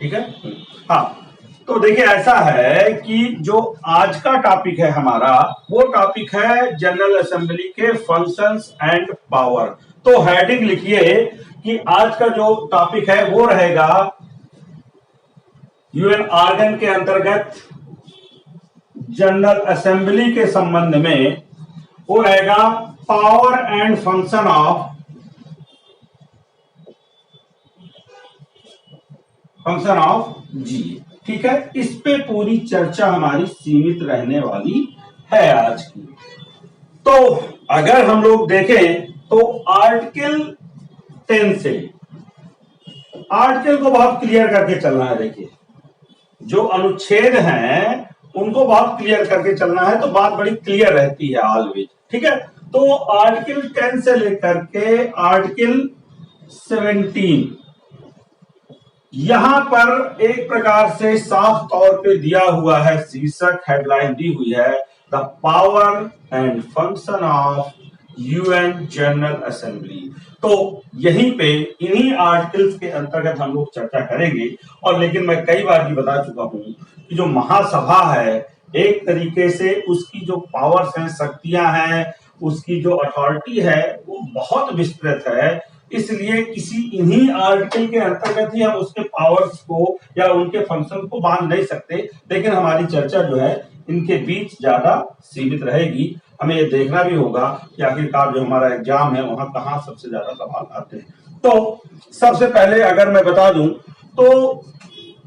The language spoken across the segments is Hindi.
ठीक है। हाँ, तो देखिए ऐसा है कि जो आज का टॉपिक है हमारा, वो टॉपिक है जनरल असेंबली के फंक्शंस एंड पावर। तो हेडिंग लिखिए कि आज का जो टॉपिक है वो रहेगा यूएन ऑर्गन के अंतर्गत जनरल असेंबली के संबंध में, वो रहेगा पावर एंड फंक्शन ऑफ जी। ठीक है, इस पे पूरी चर्चा हमारी सीमित रहने वाली है आज की। तो अगर हम लोग देखें तो आर्टिकल 10 से आर्टिकल को बहुत क्लियर करके चलना है। देखिए जो अनुच्छेद हैं उनको बहुत क्लियर करके चलना है, तो बात बड़ी क्लियर रहती है ऑलवेज। ठीक है, तो आर्टिकल 10 से लेकर के आर्टिकल 17 यहां पर एक प्रकार से साफ तौर पे दिया हुआ है, शीर्षक हेडलाइन दी हुई है the power and function of UN general assembly. तो यहीं पे इन्हीं आर्टिकल्स के अंतर्गत हम लोग चर्चा करेंगे। और लेकिन मैं कई बार भी बता चुका हूं कि जो महासभा है एक तरीके से उसकी जो पावर्स हैं, शक्तियां हैं, उसकी जो अथॉरिटी है वो बहुत विस्तृत है। इसलिए किसी इन्हीं आर्टिकल के अंतर्गत ही हम उसके पावर्स को या उनके फंक्शन को बांध नहीं सकते। लेकिन हमारी चर्चा जो है इनके बीच ज्यादा सीमित रहेगी। हमें ये देखना भी होगा कि आखिरकार जो हमारा एग्जाम है वहां कहां सबसे ज्यादा सवाल आते हैं। तो सबसे पहले अगर मैं बता दूं तो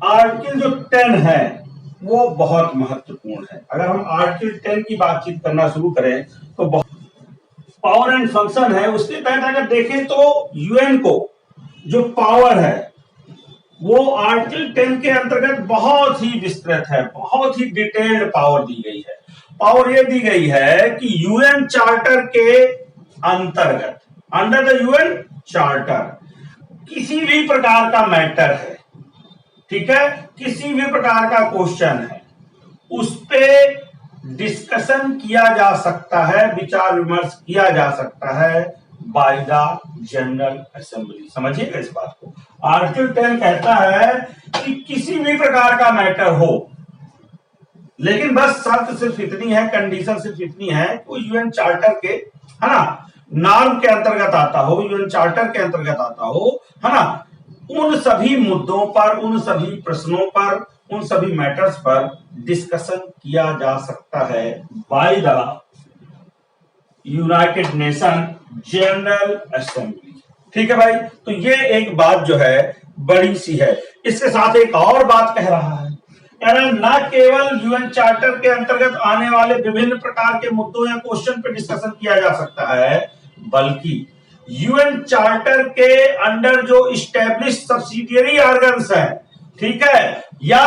आर्टिकल जो 10 है वो बहुत महत्वपूर्ण है। अगर हम आर्टिकल 10 की बातचीत करना शुरू करें तो पावर एंड फंक्शन है, उसके तहत अगर देखें तो यूएन को जो पावर है वो आर्टिकल 10 के अंतर्गत बहुत ही विस्तृत है, बहुत ही डिटेल्ड पावर दी गई है। पावर ये दी गई है कि यूएन चार्टर के अंतर्गत, अंडर द यूएन चार्टर, किसी भी प्रकार का मैटर है, ठीक है, किसी भी प्रकार का क्वेश्चन है, उस पे डिस्कशन किया जा सकता है, विचार विमर्श किया जा सकता है बाय द जनरल असेंबली। समझिएगा इस बात को। आर्टिकल 10 कहता है कि किसी भी प्रकार का मैटर हो, लेकिन बस शर्त सिर्फ इतनी है, कंडीशन सिर्फ इतनी है कि यूएन चार्टर के, है ना, नॉर्म के अंतर्गत आता हो, यूएन चार्टर के अंतर्गत आता हो, है ना, उन सभी मुद्दों पर, उन सभी प्रश्नों पर, उन सभी मैटर्स पर डिस्कशन किया जा सकता है by the United Nation General assembly. ठीक है भाई, तो ये एक बात जो है बड़ी सी है। इसके साथ एक और बात कह रहा है, न केवल यूएन चार्टर के अंतर्गत आने वाले विभिन्न प्रकार के मुद्दों या क्वेश्चन पर डिस्कशन किया जा सकता है, बल्कि यूएन चार्टर के अंडर जो इस्टेब्लिश सब्सिडियरी ऑर्गन्स हैं, ठीक है, या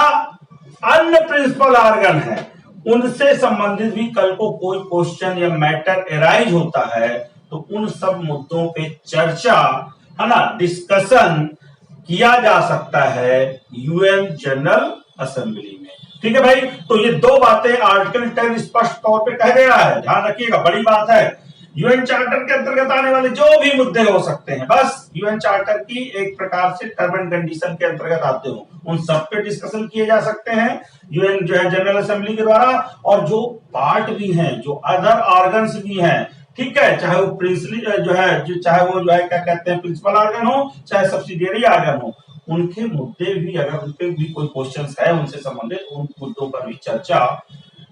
अन्य प्रिंसिपल ऑर्गन है, उनसे संबंधित भी कल को कोई क्वेश्चन या मैटर एराइज होता है तो उन सब मुद्दों पे चर्चा, है ना, डिस्कशन किया जा सकता है यूएन जनरल असेंबली में। ठीक है भाई, तो ये दो बातें आर्टिकल 10 स्पष्ट तौर पे कह गया है, ध्यान रखिएगा, बड़ी बात है। यूएन चार्टर के अंतर्गत आने वाले जो भी मुद्दे हो सकते हैं, बस यूएन चार्टर की एक प्रकार से टर्म एंड कंडीशन के अंतर्गत आते हो, उन सब पे डिस्कशन किए जा सकते हैं यूएन जो है जनरल असेंबली के द्वारा। और जो पार्ट भी हैं, जो अदर ऑर्गन्स भी हैं, ठीक है, चाहे वो प्रिंसिपली जो है, चाहे वो जो है क्या कहते हैं प्रिंसिपल ऑर्गन हो, चाहे सब्सिडियरी ऑर्गन हो, उनके मुद्दे भी, अगर उनपे भी कोई क्वेश्चन है उनसे संबंधित, उन मुद्दों पर भी चर्चा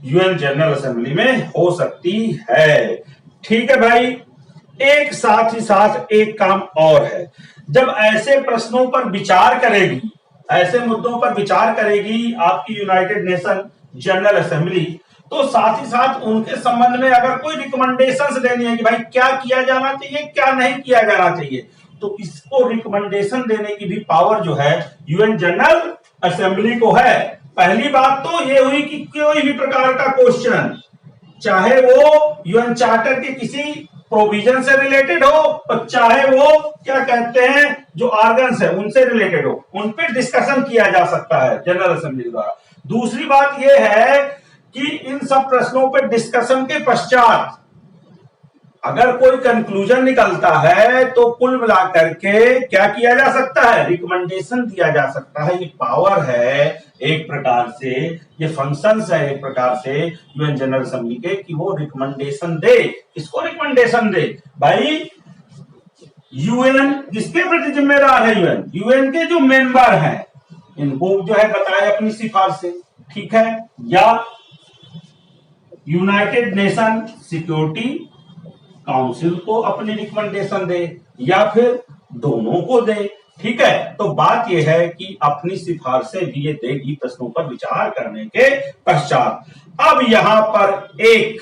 यूएन जनरल असेंबली में हो सकती है। ठीक है भाई, एक साथ ही साथ एक काम और है, जब ऐसे प्रश्नों पर विचार करेगी, ऐसे मुद्दों पर विचार करेगी आपकी यूनाइटेड नेशन जनरल असेंबली, तो साथ ही साथ उनके संबंध में अगर कोई रिकमेंडेशंस देनी है कि भाई क्या किया जाना चाहिए, क्या नहीं किया जाना चाहिए, तो इसको रिकमेंडेशन देने की भी पावर जो है यूएन जनरल असेंबली को है। पहली बात तो ये हुई कि कोई भी प्रकार का क्वेश्चन, चाहे वो यूएन चार्टर के किसी प्रोविजन से रिलेटेड हो और चाहे वो क्या कहते हैं जो ऑर्गन्स है उनसे रिलेटेड हो, उन पे डिस्कशन किया जा सकता है जनरल असेंबली द्वारा। दूसरी बात यह है कि इन सब प्रश्नों पे डिस्कशन के पश्चात अगर कोई कंक्लूजन निकलता है तो कुल मिलाकर के क्या किया जा सकता है, रिकमेंडेशन दिया जा सकता है। ये पावर है एक प्रकार से, ये फंक्शंस है एक प्रकार से यूएन जनरल असेंबली के, कि वो रिकमेंडेशन दे। किसको रिकमेंडेशन दे भाई? यूएन किसके प्रति जिम्मेदार है? यूएन, यूएन के जो मेंबर हैं इनको जो है बताए अपनी सिफारिशें, ठीक है, या यूनाइटेड नेशन सिक्योरिटी काउंसिल को अपनी रिकमेंडेशन दे, या फिर दोनों को दे। ठीक है, तो बात यह है कि अपनी सिफारिशें भी ये देगी प्रश्नों पर विचार करने के पश्चात। अब यहां पर एक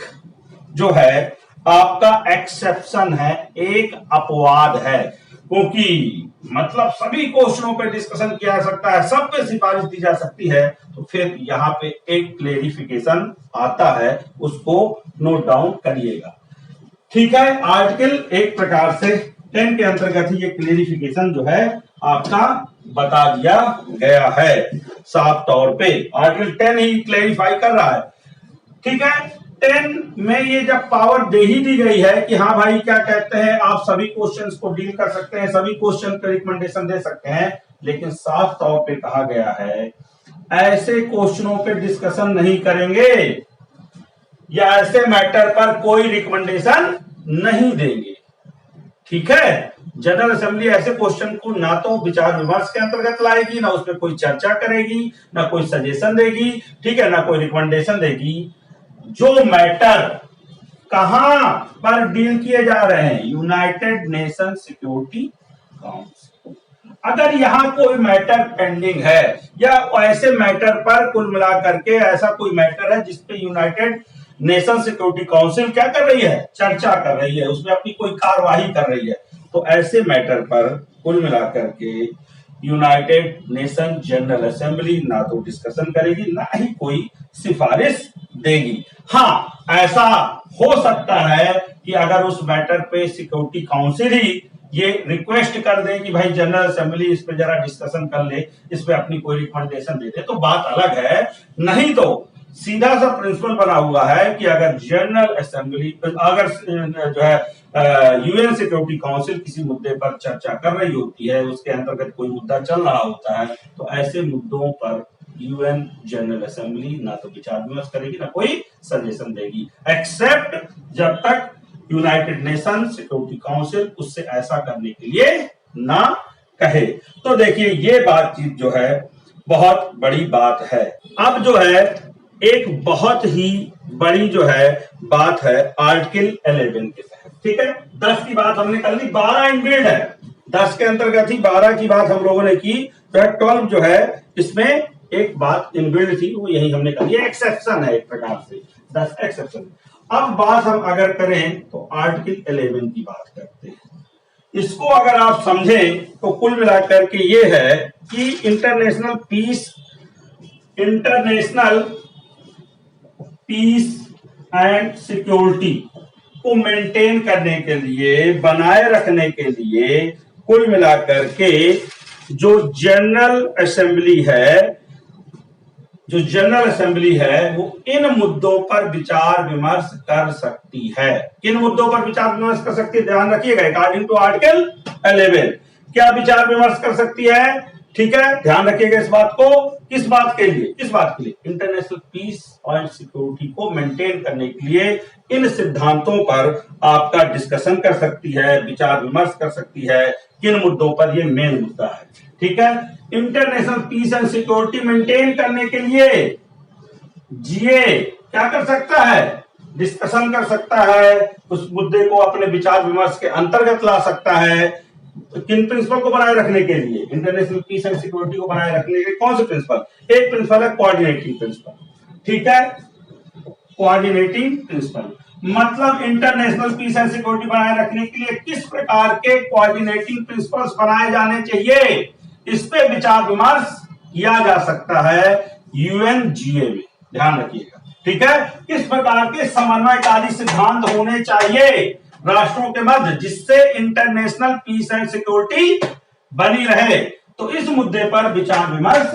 जो है आपका एक्सेप्शन है, एक अपवाद है, क्योंकि मतलब सभी क्वेश्चनों पे डिस्कशन किया जा सकता है, सब पे सिफारिश दी जा सकती है, तो फिर यहाँ पे एक क्लेरिफिकेशन आता है, उसको नोट डाउन करिएगा। ठीक है, आर्टिकल एक प्रकार से 10 के अंतर्गत ही ये क्लेरिफिकेशन जो है आपका बता दिया गया है साफ तौर पे। आर्टिकल 10 ही क्लेरिफाई कर रहा है। ठीक है, 10 में ये जब पावर दे ही दी गई है कि हाँ भाई क्या कहते हैं, आप सभी क्वेश्चंस को डील कर सकते हैं, सभी क्वेश्चन पे रिकमेंडेशन दे सकते हैं, लेकिन साफ तौर पे कहा गया है ऐसे क्वेश्चनों पे डिस्कशन नहीं करेंगे या ऐसे मैटर पर कोई रिकमेंडेशन नहीं देंगे। ठीक है, जनरल असेंबली ऐसे क्वेश्चन को ना तो विचार विमर्श के अंतर्गत लाएगी, ना उसमें कोई चर्चा करेगी, ना कोई सजेशन देगी, ठीक है, ना कोई रिकमेंडेशन देगी। जो मैटर कहां पर डील किए जा रहे हैं, यूनाइटेड नेशन सिक्योरिटी काउंसिल, अगर यहां कोई मैटर पेंडिंग है या ऐसे मैटर पर कुल मिलाकर के ऐसा कोई मैटर है जिसपे यूनाइटेड नेशन सिक्योरिटी काउंसिल क्या कर रही है, चर्चा कर रही है, उसमें अपनी कोई कार्यवाही कर रही है, तो ऐसे मैटर पर कुल मिलाकर के यूनाइटेड नेशन जनरल असेंबली ना तो डिस्कशन करेगी, ना ही कोई सिफारिश देगी। हाँ, ऐसा हो सकता है कि अगर उस मैटर पे सिक्योरिटी काउंसिल ही ये रिक्वेस्ट कर दे कि भाई जनरल असेंबली इस पे जरा डिस्कशन कर ले, इस पे अपनी कोई रिकमेंडेशन दे दे, तो बात अलग है। नहीं तो सीधा सा प्रिंसिपल बना हुआ है कि अगर जनरल असेंबली, अगर जो है यूएन सिक्योरिटी काउंसिल किसी मुद्दे पर चर्चा कर रही होती है, उसके अंतर्गत कोई मुद्दा चल रहा होता है, तो ऐसे मुद्दों पर यूएन जनरल असेंबली ना तो विचार विमर्श करेगी, ना कोई सजेशन देगी, एक्सेप्ट जब तक यूनाइटेड नेशन सिक्योरिटी काउंसिल उससे ऐसा करने के लिए ना कहे। तो देखिए ये बातचीत जो है बहुत बड़ी बात है। अब जो है एक बहुत ही बड़ी जो है बात है आर्टिकल 11 के तहत। ठीक है, 10 की बात हमने कर ली, 12 इनबिल्ड है, 10 के अंतर्गत ही 12 की बात हम लोगों ने की, तो 12 जो है इसमें एक बात इनबिल्ड थी, वो यही हमने कर लिया, एक्सेप्शन है एक प्रकार से, 10 एक्सेप्शन। अब बात हम अगर करें तो आर्टिकल 11 की बात करते हैं। इसको अगर आप समझें तो कुल मिलाकर के ये है कि इंटरनेशनल पीस एंड सिक्योरिटी को मेंटेन करने के लिए, बनाए रखने के लिए, कुल मिलाकर के जो जनरल असेंबली है वो इन मुद्दों पर विचार विमर्श कर सकती है। किन मुद्दों पर विचार विमर्श कर सकती है, ध्यान रखिएगा, अकॉर्डिंग टू आर्टिकल 11 क्या विचार विमर्श कर सकती है। ठीक है, ध्यान रखिएगा इस बात को। किस बात के लिए, इंटरनेशनल पीस और सिक्योरिटी को मेंटेन करने के लिए इन सिद्धांतों पर आपका डिस्कशन कर सकती है, विचार विमर्श कर सकती है। किन मुद्दों पर, ये मेन मुद्दा है। ठीक है, international peace and security maintain करने के लिए जीए क्या कर सकता है, डिस्कशन कर सकता है, उस मुद्दे को अपने विचार विमर्श के अंतर्गत ला सकता है। तो किन प्रिंसिपल को बनाए रखने के लिए, इंटरनेशनल पीस एंड सिक्योरिटी को बनाए रखने के लिए कौन से प्रिंसिपल, एक प्रिंसिपल है कोऑर्डिनेटिंग प्रिंसिपल। ठीक है, कोऑर्डिनेटिंग प्रिंसिपल मतलब इंटरनेशनल पीस एंड सिक्योरिटी बनाए रखने के लिए किस प्रकार के कोऑर्डिनेटिंग प्रिंसिपल्स बनाए जाने चाहिए, इस पे विचार विमर्श किया जा सकता है यूएनजीए में। ध्यान रखिएगा। ठीक है, किस प्रकार के समन्वयकारी सिद्धांत होने चाहिए राष्ट्रों के मध्य, जिससे इंटरनेशनल पीस एंड सिक्योरिटी बनी रहे, तो इस मुद्दे पर विचार विमर्श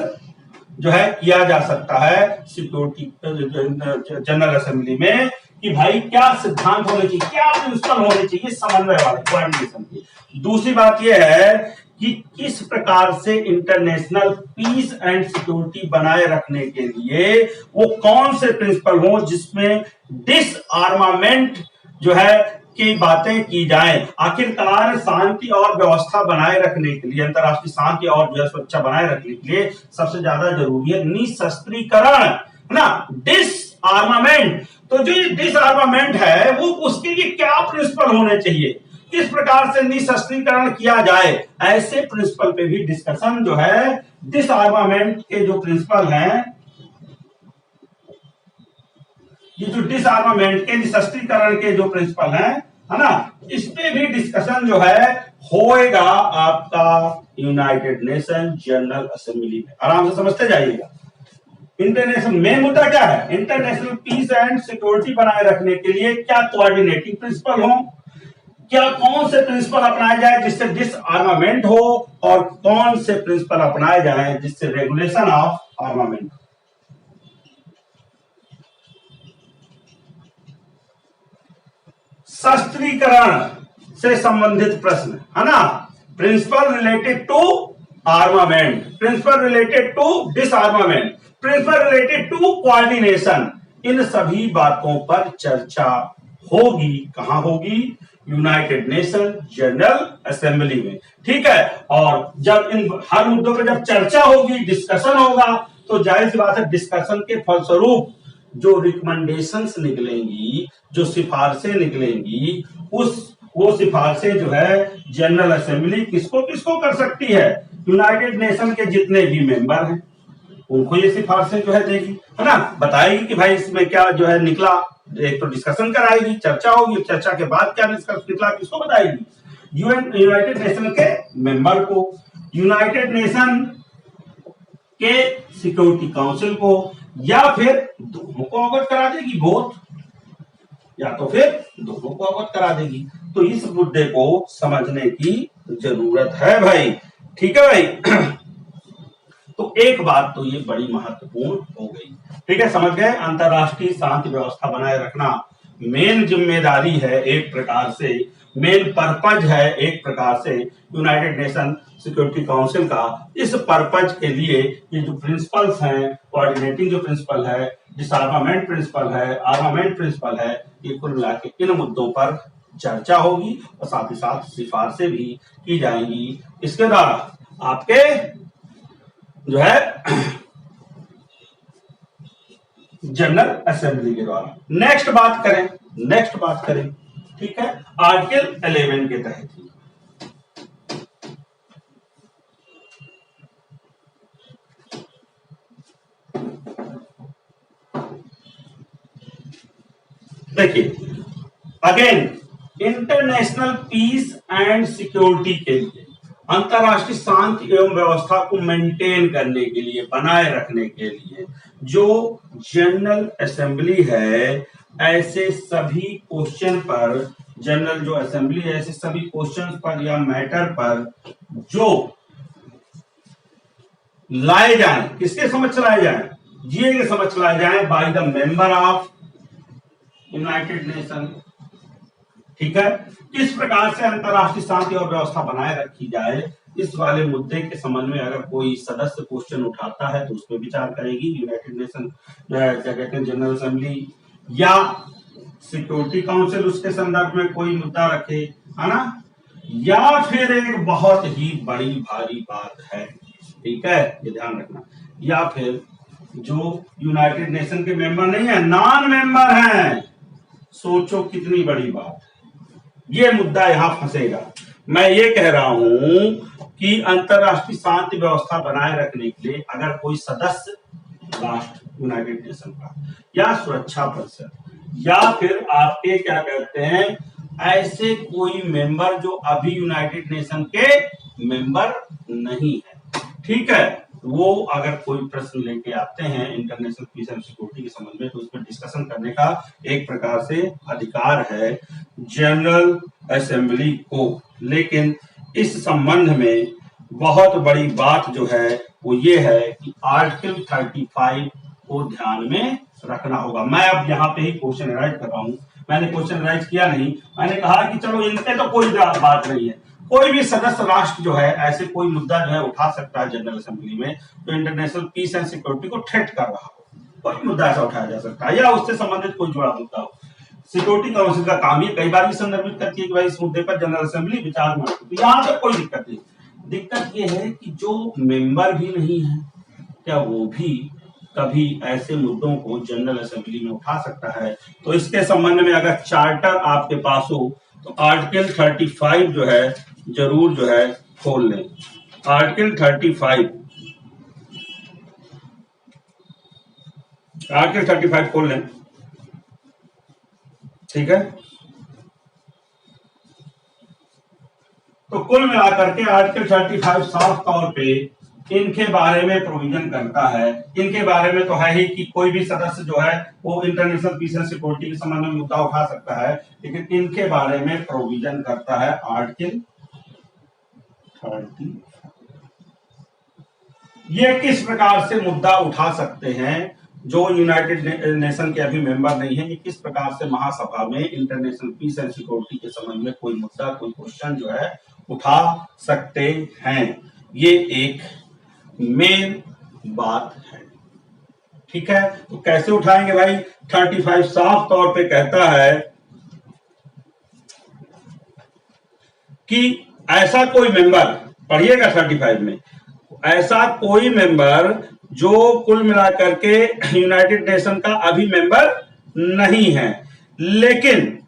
जो है किया जा सकता है सिक्योरिटी जनरल असेंबली में, कि भाई क्या सिद्धांत होने चाहिए, क्या प्रिंसिपल होने चाहिए समन्वय वाले कोऑर्डिनेशन के। दूसरी बात यह है कि किस प्रकार से इंटरनेशनल पीस एंड सिक्योरिटी बनाए रखने के लिए वो कौन से प्रिंसिपल हो जिसमें डिसआर्मामेंट जो है की बातें की जाएं। आखिरकार शांति और व्यवस्था बनाए रखने के लिए, अंतरराष्ट्रीय शांति और जो सुरक्षा बनाए रखने के लिए सबसे ज्यादा जरूरी है निशस्त्रीकरण, है ना, डिसआर्मामेंट। तो जो ये डिसआर्मामेंट है वो उसके लिए क्या प्रिंसिपल होने चाहिए, किस प्रकार से निशस्त्रीकरण किया जाए, ऐसे प्रिंसिपल पे भी डिस्कशन जो है डिसआर्मामेंट के जो प्रिंसिपल हैं, ये जो डिसआर्मामेंट के निशस्त्रीकरण के जो प्रिंसिपल हैं, है ना, इस पे भी डिस्कशन जो है होएगा आपका यूनाइटेड नेशन जनरल असेंबली में। आराम से समझते जाइएगा। इंटरनेशनल मेन मुद्दा क्या है, इंटरनेशनल पीस एंड सिक्योरिटी बनाए रखने के लिए क्या कोऑर्डिनेटिंग प्रिंसिपल हो, क्या कौन से प्रिंसिपल अपनाए जाए जिससे डिसआर्मामेंट हो, और कौन से प्रिंसिपल अपनाए जाए जिससे रेगुलेशन ऑफ आर्मामेंट। शस्त्रीकरण से संबंधित प्रश्न, है ना, principle related to armament, principle related to disarmament, principle related to coordination, इन सभी बातों पर चर्चा होगी। कहां होगी, यूनाइटेड नेशन जनरल असेंबली में। ठीक है, और जब इन हर मुद्दों पर जब चर्चा होगी, डिस्कशन होगा, तो जाहिर सी बात है डिस्कशन के फलस्वरूप जो रिकमेंडेशंस निकलेंगी, जो सिफारिशें निकलेंगी, वो सिफारिशें जो है जनरल असेंबली किसको किसको कर सकती है, यूनाइटेड नेशन के जितने भी मेंबर हैं उनको ये सिफारिशें जो है देगी, है ना, बताएगी कि भाई इसमें क्या जो है निकला। एक तो डिस्कशन कराएगी, चर्चा होगी, चर्चा के बाद क्या निकला किसको बताएगी, यूनाइटेड नेशन के मेंबर को, यूनाइटेड नेशन के सिक्योरिटी काउंसिल को, या फिर दोनों को अवगत करा देगी, बोथ, या तो फिर दोनों को अवगत करा देगी। तो इस मुद्दे को समझने की जरूरत है भाई। ठीक है भाई। तो एक बात तो ये बड़ी महत्वपूर्ण हो गई। ठीक है, समझ गए, अंतरराष्ट्रीय शांति व्यवस्था बनाए रखना मेन जिम्मेदारी है, एक प्रकार से मेन पर्पज है, एक प्रकार से यूनाइटेड नेशन सिक्योरिटी काउंसिल का। इस पर्पज के लिए ये जो प्रिंसिपल्स हैं, कोऑर्डिनेटिंग जो प्रिंसिपल है, डिसआर्मामेंट प्रिंसिपल है, आर्मामेंट प्रिंसिपल है, ये कुल मिला के इन मुद्दों पर चर्चा होगी और साथ ही साथ सिफारिशें भी की जाएंगी इसके द्वारा आपके जो है जनरल असेंबली के द्वारा। नेक्स्ट बात करें, ठीक है, आर्टिकल 11 के तहत ही देखिए, again international peace and security के लिए, अंतरराष्ट्रीय शांति एवं व्यवस्था को मेंटेन करने के लिए, बनाए रखने के लिए जो जनरल असेंबली है, ऐसे सभी क्वेश्चन पर, जनरल जो असेंबली है ऐसे सभी क्वेश्चन पर या मैटर पर जो लाए जाएं, किसके समक्ष लाए जाएं, जीए के समक्ष लाए जाएं by the member of United nation. ठीक है, किस प्रकार से अंतरराष्ट्रीय शांति और व्यवस्था बनाए रखी जाए, इस वाले मुद्दे के संबंध में अगर कोई सदस्य क्वेश्चन उठाता है तो उस पर विचार करेगी यूनाइटेड नेशन क्या कहते हैं जनरल असेंबली, या सिक्योरिटी काउंसिल उसके संदर्भ में कोई मुद्दा रखे, है ना, या फिर एक बहुत ही बड़ी भारी बात है, ठीक है, ये ध्यान रखना, या फिर जो यूनाइटेड नेशन के मेंबर नहीं है, नॉन मेंबर हैं, सोचो कितनी बड़ी बात, ये मुद्दा यहां फंसेगा। मैं ये कह रहा हूं कि अंतरराष्ट्रीय शांति व्यवस्था बनाए रखने के लिए अगर कोई सदस्य राष्ट्र यूनाइटेड नेशन का या सुरक्षा परिषद या फिर आपके क्या कहते हैं ऐसे कोई मेंबर जो अभी यूनाइटेड नेशन के मेंबर नहीं है, ठीक है, वो अगर कोई प्रश्न लेके आते हैं इंटरनेशनल पीस एंड सिक्योरिटी के संबंध में, तो उसमें डिस्कशन करने का एक प्रकार से अधिकार है जनरल असेंबली को। लेकिन इस संबंध में बहुत बड़ी बात जो है वो ये है कि आर्टिकल 35 को ध्यान में रखना होगा। मैं अब यहाँ पे ही क्वेश्चन राइट कर रहा हूँ, मैंने क्वेश्चन राइट किया नहीं, मैंने कहा कि चलो इनके तो कोई बात नहीं है, कोई भी सदस्य राष्ट्र जो है ऐसे कोई मुद्दा जो है उठा सकता है जनरल असेंबली में तो इंटरनेशनल पीस एंड सिक्योरिटी को थ्रेट कर रहा हो, कोई मुद्दा ऐसा उठाया जा सकता है या उससे संबंधित कोई जुड़ा मुद्दा हो। सिक्योरिटी काउंसिल का काम ये कई बार ही संदर्भित करती है कि भाई इस मुद्दे पर जनरल असेंबली विचार न करे, तो यहाँ पे कोई दिक्कत नहीं। दिक्कत ये है कि जो मेंबर भी नहीं है क्या वो भी कभी ऐसे मुद्दों को जनरल असेंबली में उठा सकता है। तो इसके संबंध में अगर चार्टर आपके पास हो तो आर्टिकल 35 जो है जरूर जो है खोल लें। आर्टिकल 35 खोल लें, ठीक है। तो कुल मिलाकर के आर्टिकल 35 साफ तौर पे इनके बारे में प्रोविजन करता है। इनके बारे में तो है ही कि कोई भी सदस्य जो है वो इंटरनेशनल पीस एंड सिक्योरिटी के संबंध में मुद्दा उठा सकता है, लेकिन इनके बारे में प्रोविजन करता है आर्टिकल 35। ये किस प्रकार से मुद्दा उठा सकते हैं जो यूनाइटेड नेशन के अभी मेंबर नहीं है, ये किस प्रकार से महासभा में इंटरनेशनल पीस एंड सिक्योरिटी के संबंध में कोई मुद्दा कोई क्वेश्चन जो है उठा सकते हैं, ये एक मेन बात है, ठीक है। तो कैसे उठाएंगे भाई? 35 साफ तौर पे कहता है कि ऐसा कोई मेंबर, पढ़िएगा 35 में, ऐसा कोई मेंबर जो कुल मिलाकर के यूनाइटेड नेशन का अभी मेंबर नहीं है, लेकिन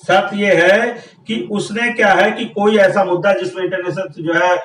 शर्त यह है कि उसने क्या है कि कोई ऐसा मुद्दा जिसमें इंटरनेशनल जो है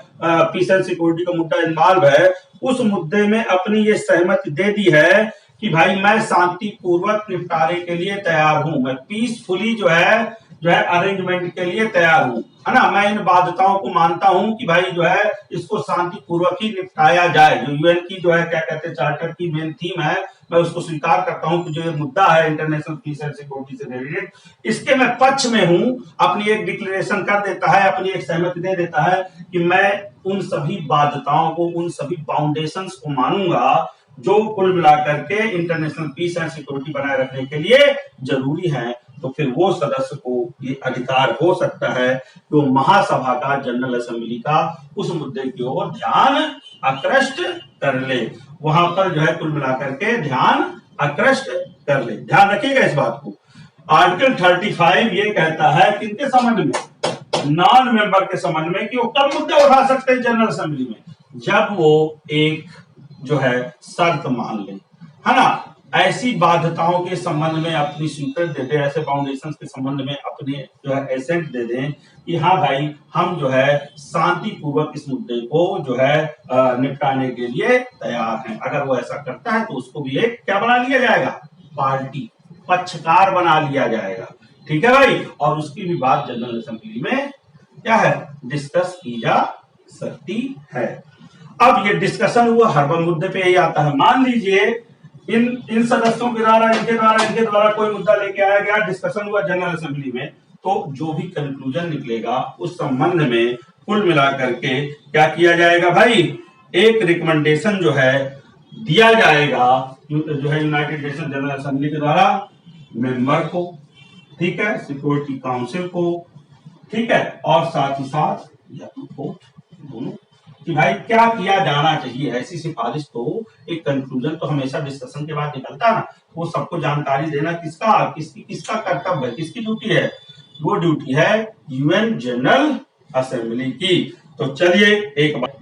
पीस एंड सिक्योरिटी का मुद्दा इन्वॉल्व है, उस मुद्दे में अपनी ये सहमति दे दी है कि भाई मैं शांतिपूर्वक निपटारे के लिए तैयार हूं, मैं पीसफुली जो है अरेंजमेंट के लिए तैयार हूं, है ना। मैं इन बाध्यताओं को मानता हूं कि भाई जो है इसको शांतिपूर्वक ही निपटाया जाए। जो यूएन की जो है क्या कहते हैं चार्टर की मेन थीम है, मैं उसको स्वीकार करता हूं कि जो ये मुद्दा है इंटरनेशनल पीस एंड सिक्योरिटी से रिलेटेड, इसके मैं पक्ष में हूं, अपनी एक डिक्लेरेशन कर देता है, अपनी एक सहमति दे देता है कि मैं उन सभी बाध्यताओं को, उन सभी फाउंडेशंस को मानूंगा जो कुल मिलाकर के इंटरनेशनल पीस एंड सिक्योरिटी बनाए रखने के लिए जरूरी है। तो फिर वो सदस्य को ये अधिकार हो सकता है कि वो महासभा का, जनरल असेंबली का उस मुद्दे की ओर ध्यान आकृष्ट कर ले, वहां पर जो है कुल मिलाकर के ध्यान आकृष्ट कर ले। ध्यान रखिएगा इस बात को। आर्टिकल 35 ये कहता है कि इनके संबंध में, नॉन मेंबर के संबंध में, कि वो कब मुद्दे उठा सकते हैं जनरल असेंबली में, जब वो एक जो है शर्त मान ले, है ना। ऐसी बाध्यताओं के संबंध में अपनी स्वीकृति दे दे, ऐसे फाउंडेशन के संबंध में अपने जो है एसेंट दे दें कि हाँ भाई हम जो है शांतिपूर्वक इस मुद्दे को जो है निपटाने के लिए तैयार हैं। अगर वो ऐसा करता है तो उसको भी एक क्या बना लिया जाएगा? पार्टी, पक्षकार बना लिया जाएगा, ठीक है भाई। और उसकी भी बात जनरल असेंबली में क्या है? डिस्कस की जा सकती है। अब ये डिस्कशन हुआ, हर मुद्दे पे यही आता है। मान लीजिए इन सदस्यों के द्वारा, इनके द्वारा कोई मुद्दा लेके आया गया, डिस्कशन हुआ जनरल असेंबली में, तो जो भी कंक्लूजन निकलेगा उस संबंध में कुल मिलाकर के क्या किया जाएगा भाई? एक रिकमेंडेशन जो है दिया जाएगा जो है यूनाइटेड नेशन जनरल असेंबली के द्वारा मेंबर को, ठीक है, सिक्योरिटी काउंसिल को, ठीक है, और साथ ही साथ या तो दोनों, कि भाई क्या किया जाना चाहिए। ऐसी सिफारिश तो, एक कंक्लूजन तो हमेशा डिस्कशन के बाद निकलता है ना, वो सबको जानकारी देना किसका कर्तव्य है, किसकी ड्यूटी है? वो ड्यूटी है यूएन जनरल असेंबली की। तो चलिए एक बात,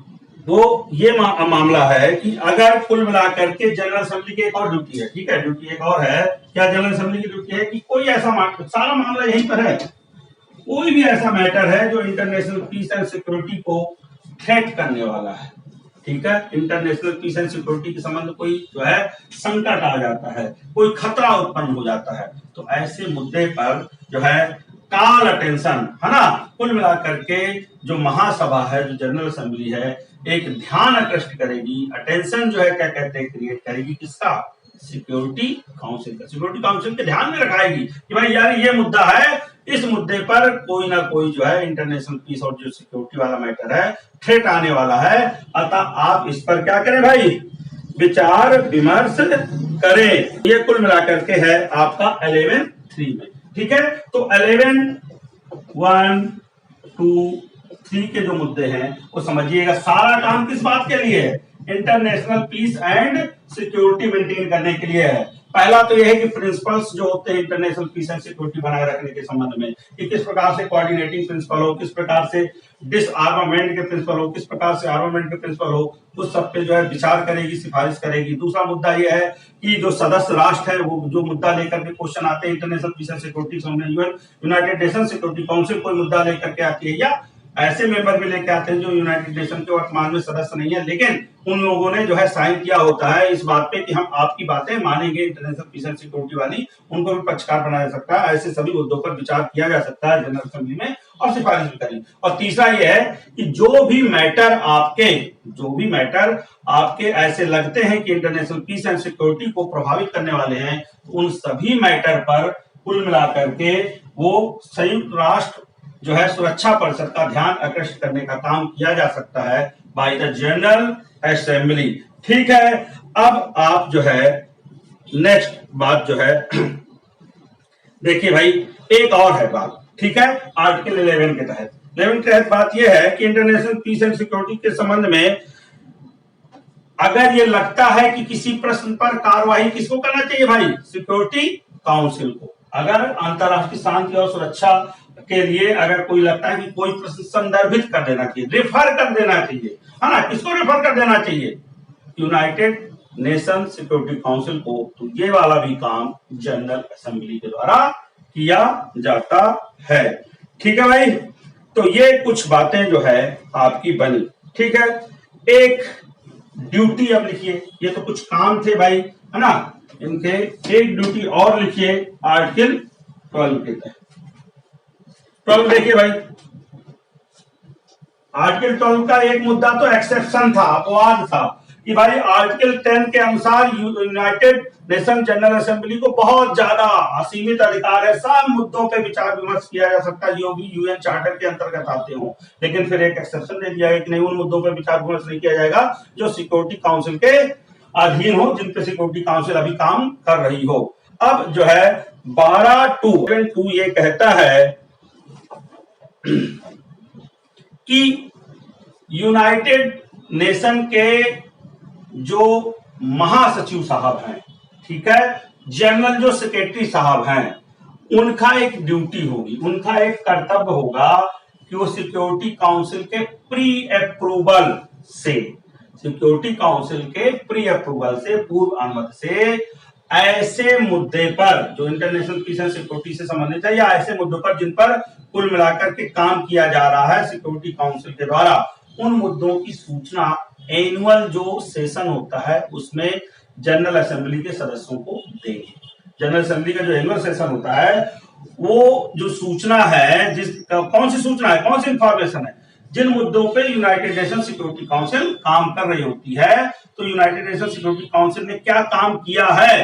वो ये मामला है कि अगर कुल मिलाकर के जनरल असेंबली की एक और ड्यूटी है, ठीक है, ड्यूटी एक और है, क्या जनरल असेंबली की ड्यूटी है कि कोई ऐसा, सारा मामला यहीं पर है, कोई भी ऐसा मैटर है जो इंटरनेशनल पीस एंड सिक्योरिटी को थ्रेट करने वाला है, ठीक है, इंटरनेशनल पीस एंड सिक्योरिटी के संबंध कोई जो है संकट आ जाता है, कोई खतरा उत्पन्न हो जाता है, तो ऐसे मुद्दे पर जो है कॉल अटेंशन, है ना, कुल मिलाकर के जो महासभा है, जो जनरल असेंबली है, एक ध्यान आकृष्ट करेगी, अटेंशन जो है क्या कहते हैं क्रिएट करेगी, किसका? सिक्योरिटी काउंसिल का। सिक्योरिटी काउंसिल के ध्यान में रखाएगी कि भाई यार ये मुद्दा है, इस मुद्दे पर कोई ना कोई जो है इंटरनेशनल पीस और जो सिक्योरिटी वाला मैटर है, थ्रेट आने वाला है, अतः आप इस पर क्या करें भाई? विचार विमर्श करें। ये कुल मिलाकर के है आपका 11.3 में। ठीक है, तो 11.1, 2, 3 के जो मुद्दे हैं वो समझिएगा। सारा काम किस बात के लिए है? International peace and security maintain करने के लिए है। पहला तो यह है कि प्रिंसिपल्स जो होते हैं इंटरनेशनल पीस एंड सिक्योरिटी बनाए रखने के संबंध में, कि किस प्रकार से कोऑर्डिनेटिंग प्रिंसिपल हो, किस प्रकार से डिसआर्मामेंट के प्रिंसिपल हो, किस प्रकार से आर्मामेंट के प्रिंसिपल हो, उस सब पे जो है विचार करेगी, सिफारिश करेगी। दूसरा मुद्दा यह है कि जो सदस्य राष्ट्र है वो जो मुद्दा लेकर के क्वेश्चन आते हैं इंटरनेशनल पीस एंड सिक्योरिटी सामने, यूनाइटेड नेशन सिक्योरिटी काउंसिल कोई मुद्दा लेकर के आती है या ऐसे मेंबर भी लेके आते हैं जो यूनाइटेड नेशन के वर्तमान में सदस्य नहीं है, लेकिन उन लोगों ने जो है साइन किया होता है इस बात पे कि हम आपकी बातें मानेंगे इंटरनेशनल पीस एंड सिक्योरिटी वाली, उनको भी पक्षकार बनाया जा सकता है। ऐसे सभी मुद्दों पर विचार किया जा सकता है जनरल असेंबली में और सिफारिश भी करें। और तीसरा यह है कि जो भी मैटर आपके ऐसे लगते हैं कि इंटरनेशनल पीस एंड सिक्योरिटी को प्रभावित करने वाले हैं, उन सभी मैटर पर कुल मिलाकर के वो संयुक्त राष्ट्र जो है सुरक्षा परिषद का ध्यान आकर्षित करने का काम किया जा सकता है बाय द जनरल असेंबली। ठीक है, अब आप जो है नेक्स्ट बात जो है देखिए भाई, एक और है बात। ठीक है, आर्टिकल 11 के तहत बात यह है कि इंटरनेशनल पीस एंड सिक्योरिटी के संबंध में अगर ये लगता है कि किसी प्रश्न पर कार्रवाई किसको करना चाहिए भाई? सिक्योरिटी काउंसिल को। अगर अंतरराष्ट्रीय शांति और सुरक्षा के लिए अगर कोई लगता है कि कोई प्रश्न संदर्भित कर देना चाहिए, रेफर कर देना चाहिए, है ना, किसको रेफर कर देना चाहिए? यूनाइटेड नेशन सिक्योरिटी काउंसिल को। तो ये वाला भी काम जनरल असेंबली के द्वारा किया जाता है। ठीक है भाई, तो ये कुछ बातें जो है आपकी बनी। ठीक है, एक ड्यूटी अब लिखिए, ये तो कुछ काम थे भाई, है ना, इनके एक ड्यूटी और लिखिए आर्टिकल 12 के तहत। 12 देखिए भाई, आर्टिकल 12 का एक मुद्दा तो एक्सेप्शन था, अपवाद था कि भाई आर्टिकल 10 के अनुसार यूनाइटेड नेशन जनरल असेंबली को बहुत ज्यादा असीमित अधिकार है, सब मुद्दों पे विचार विमर्श किया जा सकता है जो भी यूएन चार्टर के अंतर्गत आते हो। लेकिन फिर एक एक्सेप्शन दे दिया है कि नहीं, उन मुद्दों पे विचार विमर्श नहीं किया जाएगा जो सिक्योरिटी काउंसिल के अधीन हो, जिन पे सिक्योरिटी काउंसिल अभी काम कर रही हो। अब जो है 12.2 ये कहता है कि यूनाइटेड नेशन के जो महासचिव साहब हैं, ठीक है, जनरल जो सेक्रेटरी साहब हैं, उनका एक ड्यूटी होगी, उनका एक कर्तव्य होगा कि वो सिक्योरिटी काउंसिल के प्री अप्रूवल से, सिक्योरिटी काउंसिल के प्री अप्रूवल से, पूर्व अनुमति से ऐसे मुद्दे पर जो इंटरनेशनल पीस एंड सिक्योरिटी से संबंधित है या ऐसे मुद्दों पर जिन पर कुल मिलाकर के काम किया जा रहा है सिक्योरिटी काउंसिल के द्वारा, उन मुद्दों की सूचना एनुअल जो सेशन होता है उसमें जनरल असेंबली के सदस्यों को देंगे। जनरल असेंबली का जो एनुअल सेशन होता है वो जो सूचना है, कौन सी सूचना है, कौन सी इंफॉर्मेशन है, जिन मुद्दों पे यूनाइटेड नेशन सिक्योरिटी काउंसिल काम कर रही होती है, तो यूनाइटेड नेशन सिक्योरिटी काउंसिल ने क्या काम किया है,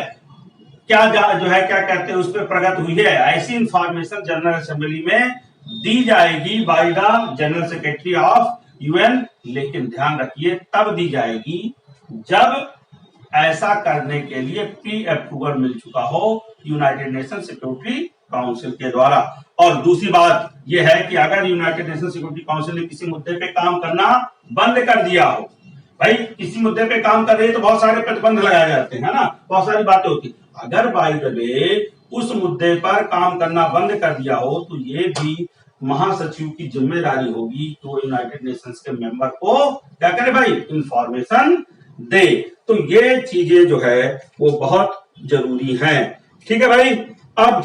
क्या जो है क्या कहते हैं उस पर प्रगति हुई है, ऐसी इंफॉर्मेशन जनरल असेंबली में दी जाएगी by the general secretary of UN. लेकिन ध्यान रखिए तब दी जाएगी जब ऐसा करने के लिए प्री अप्रूवल मिल चुका हो यूनाइटेड नेशन सिक्योरिटी काउंसिल के द्वारा। और दूसरी बात यह है कि अगर यूनाइटेड नेशन सिक्योरिटी काउंसिल ने किसी मुद्दे पे काम करना बंद कर दिया हो, भाई किसी मुद्दे पे काम कर रही है तो बहुत सारे प्रतिबंध लगाए जाते हैं ना, बहुत सारी बातें होती, अगर बाय द वे उस मुद्दे पर काम करना बंद कर दिया हो तो ये भी महासचिव की जिम्मेदारी होगी कि वो यूनाइटेड नेशंस के मेंबर को क्या करे भाई, इंफॉर्मेशन दे। तो ये चीजें जो है वो बहुत जरूरी हैं। ठीक है भाई, अब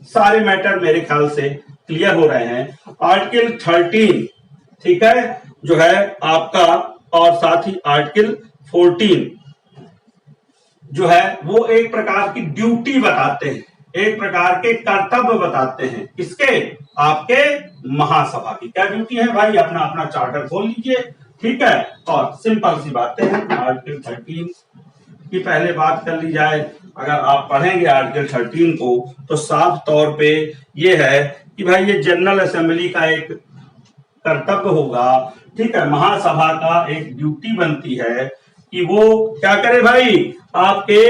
सारे मैटर मेरे ख्याल से क्लियर हो रहे हैं। आर्टिकल 13 ठीक है जो है आपका, और साथ ही आर्टिकल 14 जो है वो एक प्रकार की ड्यूटी बताते हैं, एक प्रकार के कर्तव्य बताते हैं। किसके? आपके महासभा की। क्या ड्यूटी है भाई? अपना अपना चार्टर खोल लीजिए, ठीक है, और सिंपल सी बातें हैं। आर्टिकल 13 की पहले बात कर ली जाए, अगर आप पढ़ेंगे आर्टिकल 13 को तो साफ तौर पे ये है कि भाई ये जनरल असेंबली का एक कर्तव्य होगा, ठीक है, महासभा का एक ड्यूटी बनती है कि वो क्या करे भाई, आपके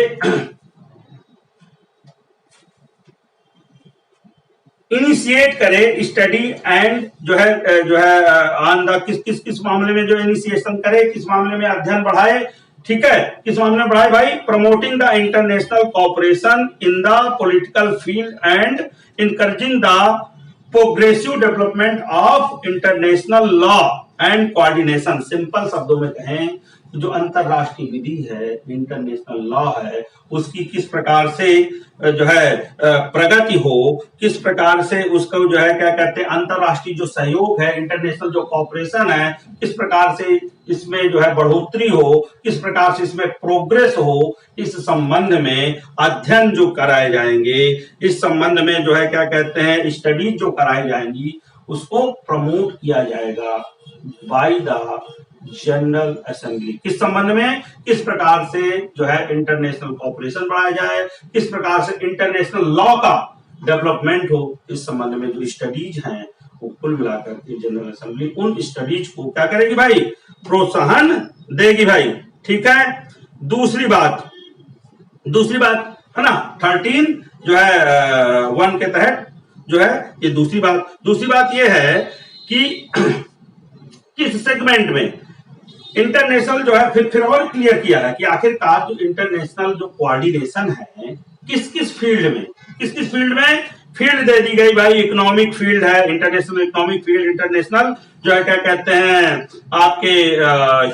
इनिशिएट करे स्टडी एंड जो है ऑन द किस मामले में जो इनिशिएशन करे, किस मामले में अध्ययन बढ़ाए, ठीक है, किस मामले में बढ़ाए भाई, promoting the international cooperation in the political field and encouraging the progressive development of international law and coordination. Simple शब्दों में कहें, जो अंतरराष्ट्रीय विधि है, इंटरनेशनल लॉ है, उसकी किस प्रकार से जो है प्रगति हो, किस प्रकार से उसको जो है क्या कहते हैं, अंतरराष्ट्रीय जो सहयोग है, इंटरनेशनल जो कॉपरेशन है, किस प्रकार से इसमें जो है बढ़ोतरी हो, किस प्रकार से इसमें प्रोग्रेस हो, इस संबंध में अध्ययन जो कराए जाएंगे, इस संबंध में जो है क्या कहते हैं स्टडीज जो कराई जाएंगी, उसको प्रमोट किया जाएगा बाय द जनरल असेंबली। किस संबंध में, किस प्रकार से जो है इंटरनेशनल कॉपरेशन बढ़ाया जाए, किस प्रकार से इंटरनेशनल लॉ का डेवलपमेंट हो, इस संबंध में जो स्टडीज हैं वो कुल मिलाकर के जनरल असेंबली उन स्टडीज को क्या करेगी भाई, प्रोत्साहन देगी भाई, ठीक है। दूसरी बात है ना, 13 जो है 1 के तहत जो है ये दूसरी बात ये है कि किस सेगमेंट में इंटरनेशनल जो है फिर और क्लियर किया है कि आखिरकार जो इंटरनेशनल जो कोऑर्डिनेशन है किस किस फील्ड में फील्ड दे दी गई भाई। इकोनॉमिक फील्ड है, इंटरनेशनल इकोनॉमिक फील्ड, इंटरनेशनल जो है क्या कहते हैं आपके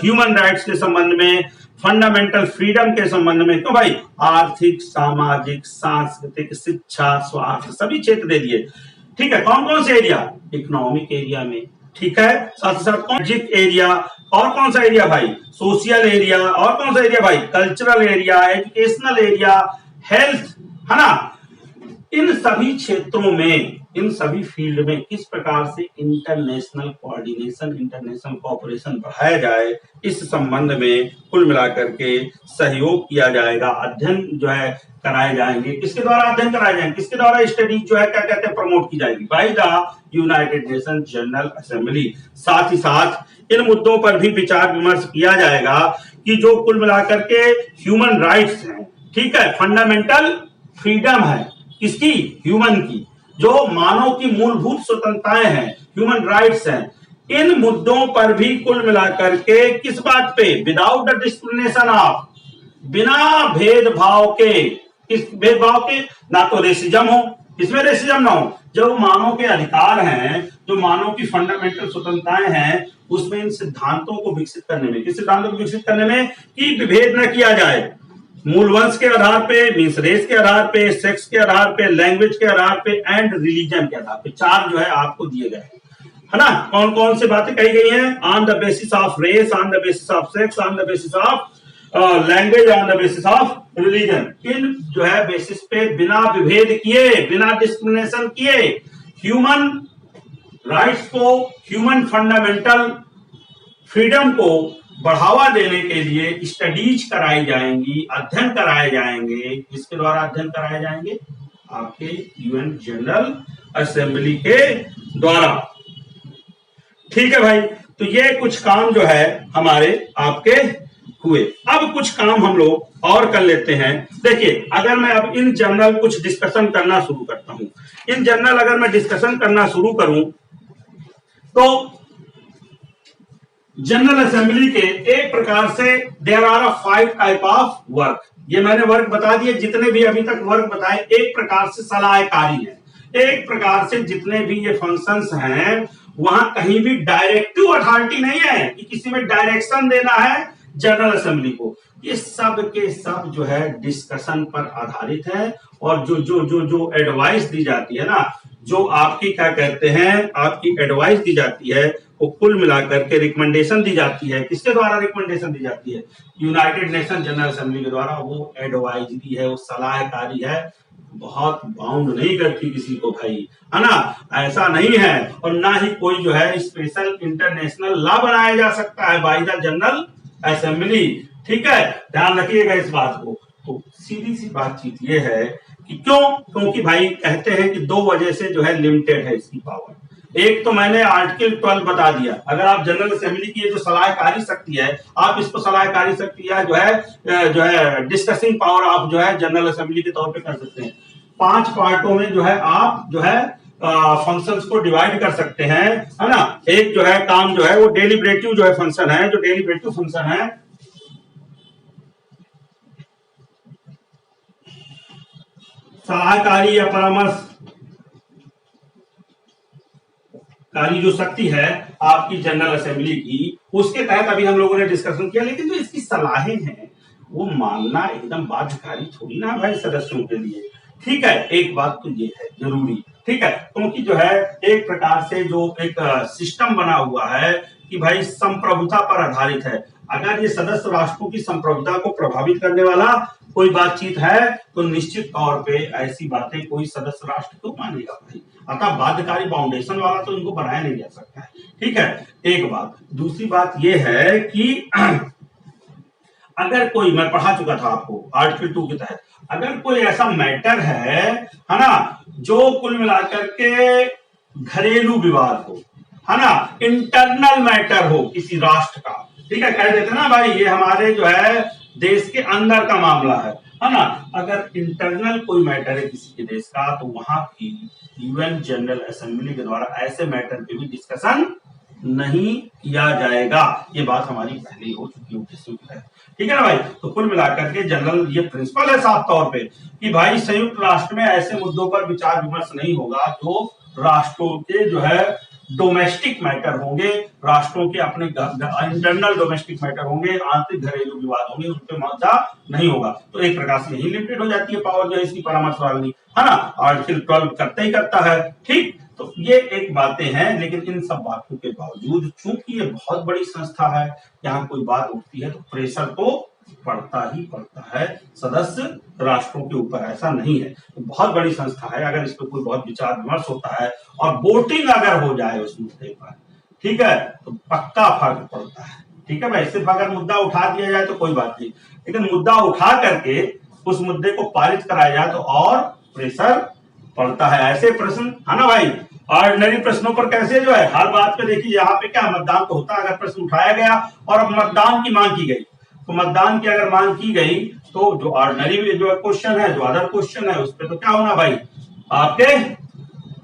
ह्यूमन राइट्स के संबंध में, फंडामेंटल फ्रीडम के संबंध में, तो भाई आर्थिक, सामाजिक, सांस्कृतिक, शिक्षा, स्वास्थ्य सभी क्षेत्र दे दिए, ठीक है। कौन कौन से एरिया, इकोनॉमिक एरिया में, ठीक है, साथ ही साथ सामाजिक एरिया, और कौन सा एरिया भाई, सोशल एरिया, और कौन सा एरिया भाई, cultural area, educational area, health, है ना। इन सभी क्षेत्रों में, इन सभी फील्ड में किस प्रकार से इंटरनेशनल कोऑर्डिनेशन, इंटरनेशनल कोऑपरेशन बढ़ाया जाए, इस संबंध में कुल मिलाकर के सहयोग किया जाएगा, अध्ययन जो है कराए जाएंगे। किसके द्वारा अध्ययन कराए जाएंगे, किसके द्वारा स्टडी जो है क्या कहते हैं प्रमोट की जाएगी, by the United Nation General assembly. साथ ही साथ इन मुद्दों पर भी विचार विमर्श किया जाएगा कि जो कुल मिलाकर के ह्यूमन राइट्स हैं, ठीक है, फंडामेंटल फ्रीडम है किसकी, ह्यूमन की, जो मानव की मूलभूत स्वतंत्रताएं हैं, ह्यूमन राइट्स हैं, इन मुद्दों पर भी कुल मिलाकर के किस बात पे, विदाउट द डिस्क्रिमिनेशन ऑफ, बिना भेदभाव के, किस भेदभाव के, ना तो रेसिज्म हो, इसमें रेसिज्म ना हो, जो मानव के अधिकार हैं, जो मानव की फंडामेंटल स्वतंत्रताएं हैं, उसमें इन सिद्धांतों को विकसित करने में, किस सिद्धांतों को विकसित करने में कि विभेद न किया जाए, मूल वंश के आधार पे, मीन्स रेस के आधार पे, सेक्स के आधार पे, लैंग्वेज के आधार पे एंड रिलीजन के आधार पे, 4 जो है आपको दिए गए हैं, है ना। कौन कौन से बातें कही गई हैं, on the basis of race, on the basis of sex, on the basis of language, on the basis of religion. इन जो है बेसिस पे बिना विभेद किए, बिना डिस्क्रिमिनेशन किए ह्यूमन राइट्स को, ह्यूमन फंडामेंटल फ्रीडम को बढ़ावा देने के लिए स्टडीज कराई जाएंगी, अध्ययन कराए जाएंगे। किसके द्वारा अध्ययन कराए जाएंगे, आपके यूएन जनरल असेंबली के द्वारा, ठीक है भाई। तो ये कुछ काम जो है हमारे आपके हुए। अब कुछ काम हम लोग और कर लेते हैं। देखिए, अगर मैं अब इन जनरल कुछ डिस्कशन करना शुरू करता हूं, इन जनरल अगर मैं डिस्कशन करना शुरू करूं तो जनरल असेंबली के एक प्रकार से there are 5 type of work. ये मैंने वर्क बता दिए, जितने भी अभी तक वर्क बताए एक प्रकार से सलाहकारी है, एक प्रकार से जितने भी ये फंक्शंस हैं वहां कहीं भी डायरेक्टिव अथॉरिटी नहीं है कि किसी में डायरेक्शन देना है जनरल असेंबली को। ये सब के सब जो है डिस्कशन पर आधारित है, और जो जो जो जो एडवाइस दी जाती है ना, जो आपकी क्या कहते हैं आपकी एडवाइस दी जाती है, वो कुल मिलाकर के रिकमेंडेशन दी जाती है। किसके द्वारा रिकमेंडेशन दी जाती है, यूनाइटेड नेशन जनरल असेंबली के द्वारा। वो एडवाइजरी है, वो सलाहकारी है, बहुत बाउंड नहीं करती किसी को भाई, है ना, ऐसा नहीं है। और ना ही कोई जो है स्पेशल इंटरनेशनल लॉ बनाया जा सकता है बाय द जनरल असेंबली, ठीक है, ध्यान रखिएगा इस बात को। तो सीधी सी बातचीत ये है कि क्योंकि भाई कहते हैं कि 2 वजह से जो है लिमिटेड है इसकी पावर। एक तो मैंने आर्टिकल 12 बता दिया। अगर आप जनरल असेंबली की जो सलाहकारी शक्ति है, आप इसको सलाहकारी शक्ति या जो है डिस्कसिंग पावर आप जो है जनरल असेंबली के तौर पे कर सकते हैं। 5 पार्टों में जो है आप जो है फंक्शंस को डिवाइड कर सकते हैं, है ना। एक जो है काम जो है वो डेलिब्रेटिव जो है फंक्शन है, जो डेलिब्रेटिव फंक्शन है सलाहकारी या परामर्शकारी जो शक्ति है आपकी जनरल असेंबली की, उसके तहत अभी हम लोगों ने डिस्कशन किया। लेकिन जो इसकी सलाहें हैं वो मानना एकदम बाध्यकारी थोड़ी ना भाई सदस्यों के लिए। ठीक है, एक बात तो ये है जरूरी, ठीक है, क्योंकि जो है एक प्रकार से जो एक सिस्टम बना हुआ है कि भाई संप्रभुता पर आधारित है। अगर ये सदस्य राष्ट्रों की संप्रभुता को प्रभावित करने वाला कोई बातचीत है तो निश्चित तौर पे ऐसी बातें कोई सदस्य राष्ट्र क्यों मानेगा भाई। अतः बाध्यकारी फाउंडेशन वाला तो इनको बनाया नहीं जा सकता है। ठीक है, एक बात। दूसरी बात यह है कि अगर कोई, मैं पढ़ा चुका था आपको आर्टिकल 2 के तहत, अगर कोई ऐसा मैटर है ना, जो कुल मिलाकर के घरेलू विवाद हो, है ना, इंटरनल मैटर हो किसी राष्ट्र का, ठीक है, कह देते ना भाई ये हमारे जो है देश के अंदर का मामला है ना। अगर इंटरनल कोई मैटर है किसी के देश का तो वहां की यूएन जनरल असेंबली के द्वारा ऐसे मैटर पे भी डिस्कशन नहीं किया जाएगा। ये बात हमारी पहले ही हो चुकी है, ठीक है ना भाई। तो कुल मिलाकर के जनरल ये प्रिंसिपल है साफ तौर पे कि भाई संयुक्त राष्ट्र में ऐसे मुद्दों पर विचार विमर्श नहीं होगा जो राष्ट्रों के जो है डोमेस्टिक मैटर होंगे, राष्ट्रों के अपने इंटरनल डोमेस्टिक मैटर होंगे, आंतरिक घरेलू विवाद होंगे, उन पर मुद्दा नहीं होगा। तो एक प्रकार से यही लिमिटेड हो जाती है पावर जो है इसकी परामर्श वाली, है ना। आर्टिकल 12 करता ही करता है, ठीक। तो ये एक बातें हैं, लेकिन इन सब बातों के बावजूद चूंकि ये बहुत बड़ी संस्था है, यहाँ कोई बात उठती है तो प्रेशर तो पड़ता ही पड़ता है सदस्य राष्ट्रों के ऊपर, ऐसा नहीं है। तो बहुत बड़ी संस्था है, अगर इस पर कोई बहुत विचार विमर्श होता है और वोटिंग अगर हो जाए उस मुद्दे पर, ठीक है, तो पक्का फर्क पड़ता है। ठीक है भाई, सिर्फ अगर मुद्दा उठा दिया जाए तो कोई बात नहीं, लेकिन मुद्दा उठा करके उस मुद्दे को पारित कराया जाए तो और प्रेशर पड़ता है। ऐसे प्रश्न, है ना भाई, ऑर्डिनरी प्रश्नों पर कैसे जो है हर बात पे देखिए, यहाँ पे क्या मतदान तो होता है, अगर प्रश्न उठाया गया और मतदान की मांग की गई तो मतदान की अगर मांग की गई तो जो ऑर्डिनरी जो क्वेश्चन है, जो अदर क्वेश्चन है, उस पर तो क्या होना भाई, आपके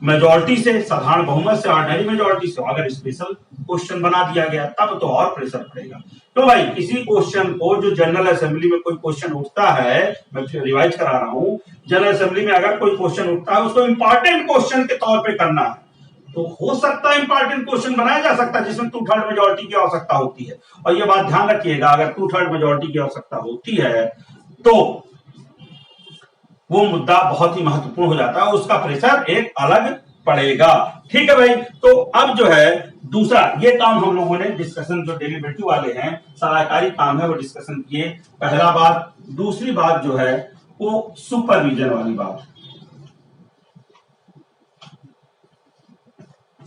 मेजोरिटी से, साधारण बहुमत से, ऑर्डिनरी मेजोरिटी से। अगर स्पेशल क्वेश्चन बना दिया गया तब तो और प्रेशर पड़ेगा। तो भाई किसी क्वेश्चन को जो जनरल असेंबली में कोई क्वेश्चन उठता है, मैं रिवाइज करा रहा हूं, जनरल असेंबली में अगर कोई क्वेश्चन उठता है उसको इंपॉर्टेंट क्वेश्चन के तौर पे करना है तो हो सकता है इंपॉर्टेंट क्वेश्चन बनाया जा सकता है जिसमें 2/3 मेजोरिटी की आवश्यकता होती है। और ये बात ध्यान रखिएगा, अगर 2/3 मेजोरिटी की आवश्यकता होती है तो वो मुद्दा बहुत ही महत्वपूर्ण हो जाता है, उसका प्रेशर एक अलग पड़ेगा। ठीक है भाई, तो अब जो है दूसरा ये काम हम लोगों ने डिस्कशन, जो डेलिब्रेटिव वाले हैं सलाहकारी काम है वो डिस्कशन किए, पहला बात। दूसरी बात जो है वो सुपरविजन वाली बात,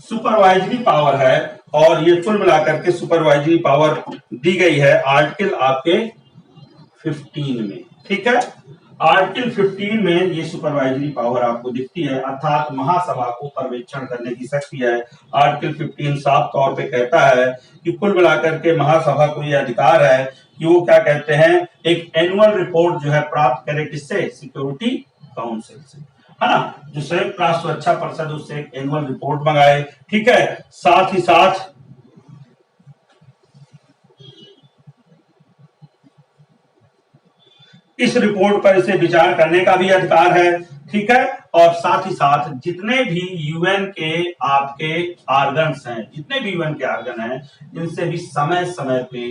सुपरवाइजरी पावर है, और ये कुल मिलाकर के सुपरवाइजरी पावर दी गई है आर्टिकल आपके 15 में। ठीक है, आर्टिकल 15 में ये सुपरवाइजरी पावर आपको दिखती है, अर्थात महासभा को पर्यवेक्षण करने की शक्ति है। आर्टिकल 15 साफ तौर पे कहता है कि कुल मिलाकर के महासभा को ये अधिकार है कि वो क्या कहते हैं, एक एनुअल रिपोर्ट जो है प्राप्त करे, किससे, सिक्योरिटी काउंसिल से, है ना, जो संयुक्त राष्ट्र सुरक्षा परिषद, उससे एक एनुअल रिपोर्ट मंगाए। ठीक है, साथ ही साथ इस रिपोर्ट पर इसे विचार करने का भी अधिकार है। ठीक है, और साथ ही साथ जितने भी यूएन के आपके आर्गन्स हैं, जितने भी यूएन के आर्गन हैं, इनसे भी समय समय पे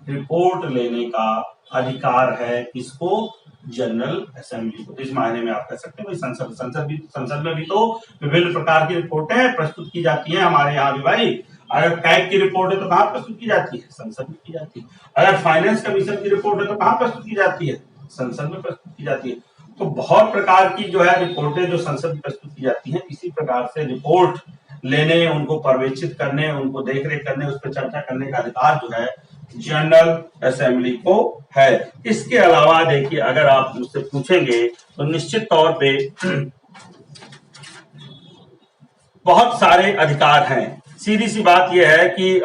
रिपोर्ट लेने का अधिकार है किसको, जनरल असेंबली को। इस मायने में आप कह सकते हैं संसद में भी तो विभिन्न प्रकार की रिपोर्टें प्रस्तुत की जाती हैं हमारे यहाँ भी भाई। अगर कैग की रिपोर्ट है तो कहाँ प्रस्तुत की जाती है, संसद में की जाती है। अगर फाइनेंस कमीशन की रिपोर्ट है तो कहाँ प्रस्तुत की जाती है, संसद में प्रस्तुत की जाती है। तो बहुत प्रकार की जो है रिपोर्टें जो संसद में प्रस्तुत की जाती हैं, इसी प्रकार से रिपोर्ट लेने, उनको पर्यवेक्षित करने, उनको देखरेख करने, उस पर चर्चा करने का अधिकार जो है जनरल असेंबली को है। इसके अलावा देखिए, अगर आप मुझसे पूछेंगे तो निश्चित तौर पे बहुत सारे अधिकार हैं। सीधी सी बात यह है कि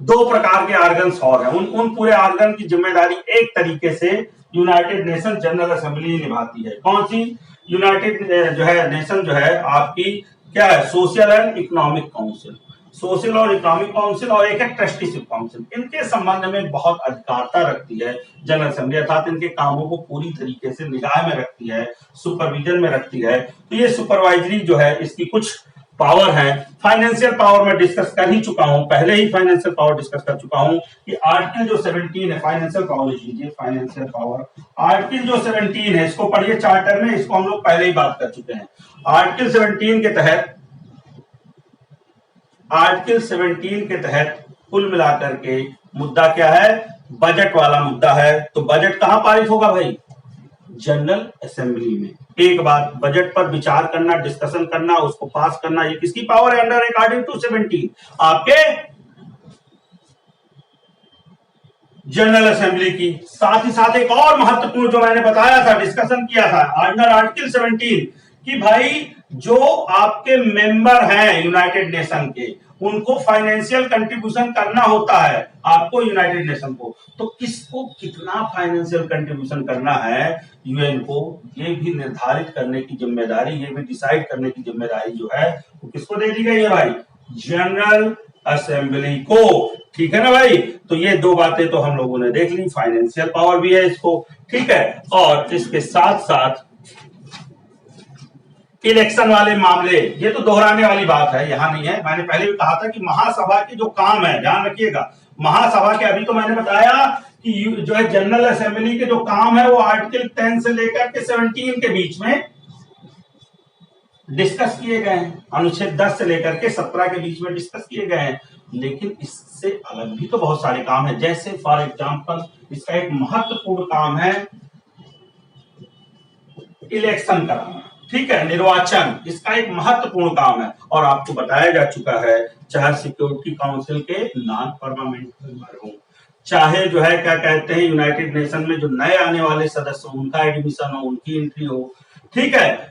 दो प्रकार के ऑर्गन्स और हैं, उन पूरे ऑर्गन की जिम्मेदारी एक तरीके से यूनाइटेड नेशन जनरल असेंबली निभाती है। कौन सी? यूनाइटेड जो है नेशन जो है आपकी क्या है? Social and economic council, social और इकोनॉमिक काउंसिल, और एक है ट्रस्टीशिप काउंसिल। इनके संबंध में बहुत अधिकारता रखती है जनरल असेंबली, अर्थात इनके कामों को पूरी तरीके से निगाह में रखती है, सुपरविजन में रखती है। तो ये सुपरवाइजरी जो है इसकी कुछ पावर है। फाइनेंशियल पावर में डिस्कस कर ही चुका हूं, पहले ही फाइनेंशियल पावर डिस्कस कर चुका हूं कि आर्टिकल जो 17 है, फाइनेंशियल पावर लिख लीजिए, फाइनेंशियल पावर आर्टिकल जो 17 है, इसको पढ़िए चार्टर में, इसको हम लोग पहले ही बात कर चुके हैं। आर्टिकल 17 के तहत, आर्टिकल 17 के तहत कुल मिलाकर के मुद्दा क्या है? बजट वाला मुद्दा है। तो बजट कहां पारित होगा भाई? जनरल असेंबली में। एक बात, बजट पर विचार करना, डिस्कशन करना, उसको पास करना, ये किसकी पावर है? अंडर अकॉर्डिंग टू 17 आपके जनरल असेंबली की। साथ ही साथ एक और महत्वपूर्ण जो मैंने बताया था, डिस्कशन किया था अंडर आर्टिकल 17 कि भाई जो आपके मेंबर हैं यूनाइटेड नेशन के, उनको फाइनेंशियल कंट्रीब्यूशन करना होता है आपको यूनाइटेड नेशन को। तो किसको कितना फाइनेंशियल कंट्रीब्यूशन करना है यूएन को, ये भी निर्धारित करने की जिम्मेदारी, ये भी डिसाइड करने की जिम्मेदारी जो है वो किसको दे दी गई है भाई? जनरल असेंबली को। ठीक है ना भाई? तो ये दो बातें तो हम लोगों ने देख ली, फाइनेंशियल पावर भी है इसको, ठीक है, और इसके साथ साथ इलेक्शन वाले मामले, ये तो दोहराने वाली बात है, यहां नहीं है। मैंने पहले भी कहा था कि महासभा के जो काम है, ध्यान रखिएगा, महासभा के, अभी तो मैंने बताया कि जो है जनरल असेंबली के जो काम है वो आर्टिकल 10 से लेकर के 17 के बीच में डिस्कस किए गए हैं, अनुच्छेद 10 से लेकर के 17 के बीच में डिस्कस किए गए हैं। लेकिन इससे अलग भी तो बहुत सारे काम है, जैसे फॉर एग्जांपल इसका एक महत्वपूर्ण काम है इलेक्शन कराना, ठीक है, निर्वाचन, इसका एक महत्वपूर्ण काम है। और आपको बताया जा चुका है, चाहे सिक्योरिटी काउंसिल के नॉन परमानेंट मेंबर हो, चाहे जो है क्या कहते हैं यूनाइटेड नेशन में जो नए आने वाले सदस्य हो, उनका एडमिशन हो, उनकी एंट्री हो, ठीक है,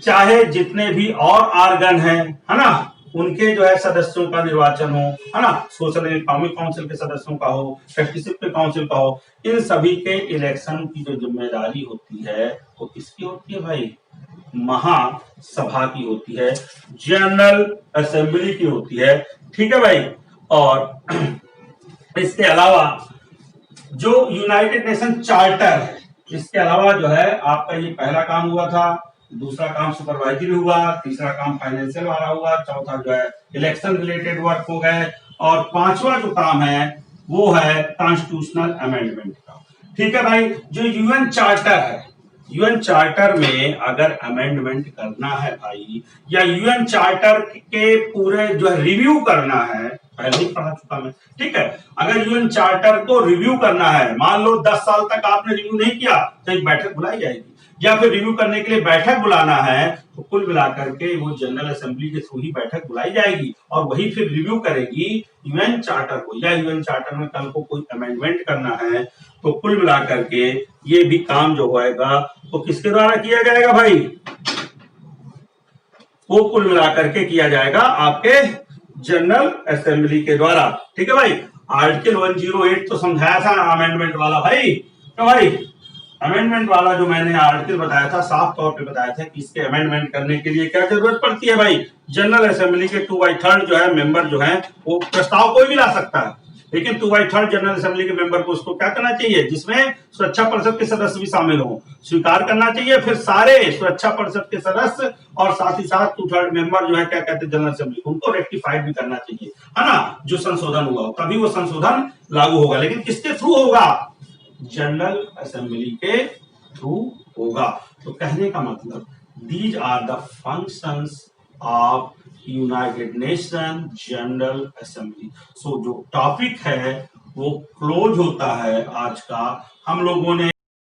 चाहे जितने भी और ऑर्गन है ना, उनके जो है सदस्यों का निर्वाचन हो, है ना, सोशल एंड इकोनॉमिक काउंसिल के सदस्यों का हो, ट्रस्टीशिप के काउंसिल का हो, इन सभी के इलेक्शन की जो जिम्मेदारी होती है वो किसकी होती है भाई? महासभा की होती है, जनरल असेंबली की होती है। ठीक है भाई? और इसके अलावा जो यूनाइटेड नेशन चार्टर है, इसके अलावा जो है आपका ये पहला काम हुआ था, दूसरा काम सुपरवाइजरी हुआ, तीसरा काम फाइनेंशियल वाला हुआ, चौथा जो है इलेक्शन रिलेटेड वर्क हो गए, और पांचवा जो काम है वो है कॉन्स्टिट्यूशनल अमेंडमेंट का। ठीक है भाई? जो यूएन चार्टर है, यूएन चार्टर में अगर अमेंडमेंट करना है भाई, या यूएन चार्टर के पूरे जो है रिव्यू करना है, पहले ही पढ़ा चुका मैं, ठीक है, अगर यूएन चार्टर को रिव्यू करना है, मान लो 10 साल तक आपने रिव्यू नहीं किया तो एक बैठक बुलाई जाएगी, या फिर रिव्यू करने के लिए बैठक बुलाना है तो कुल मिलाकर के वो जनरल असेंबली के थ्रू ही बैठक बुलाई जाएगी, और वही फिर रिव्यू करेगी यूएन चार्टर को, या यूएन चार्टर में कल को कोई अमेंडमेंट करना है तो कुल मिलाकर के ये भी काम जो होएगा तो किसके द्वारा किया जाएगा भाई? वो कुल मिलाकर के किया जाएगा आपके जनरल असेंबली के द्वारा। ठीक है भाई? आर्टिकल 108 तो समझाया था अमेंडमेंट वाला भाई, तो भाई अमेंडमेंट वाला जो मैंने आर्टिकल बताया था, साफ तौर पे बताया था कि इसके अमेंडमेंट करने के लिए क्या जरूरत पड़ती है भाई? जनरल असेंबली के 2/3 जो है मेंबर जो है वो प्रस्ताव कोई भी ला सकता है, लेकिन 2/3 जनरल असेंबली के मेंबर को उसको क्या करना चाहिए? जिसमें सुरक्षा परिषद के सदस्य भी शामिल हो, स्वीकार करना चाहिए, फिर सारे सुरक्षा परिषद के सदस्य और साथ ही साथ 2/3 मेंबर जो है क्या कहते हैं जनरल असेंबली, उनको रेक्टिफाइड भी करना चाहिए, है ना, जो संशोधन हुआ हो, तभी वो संशोधन लागू होगा। लेकिन किसके थ्रू होगा? जनरल असेंबली के थ्रू होगा। तो कहने का मतलब, these are the functions of United Nation General Assembly. So जो टॉपिक है वो क्लोज होता है आज का। हम लोगों ने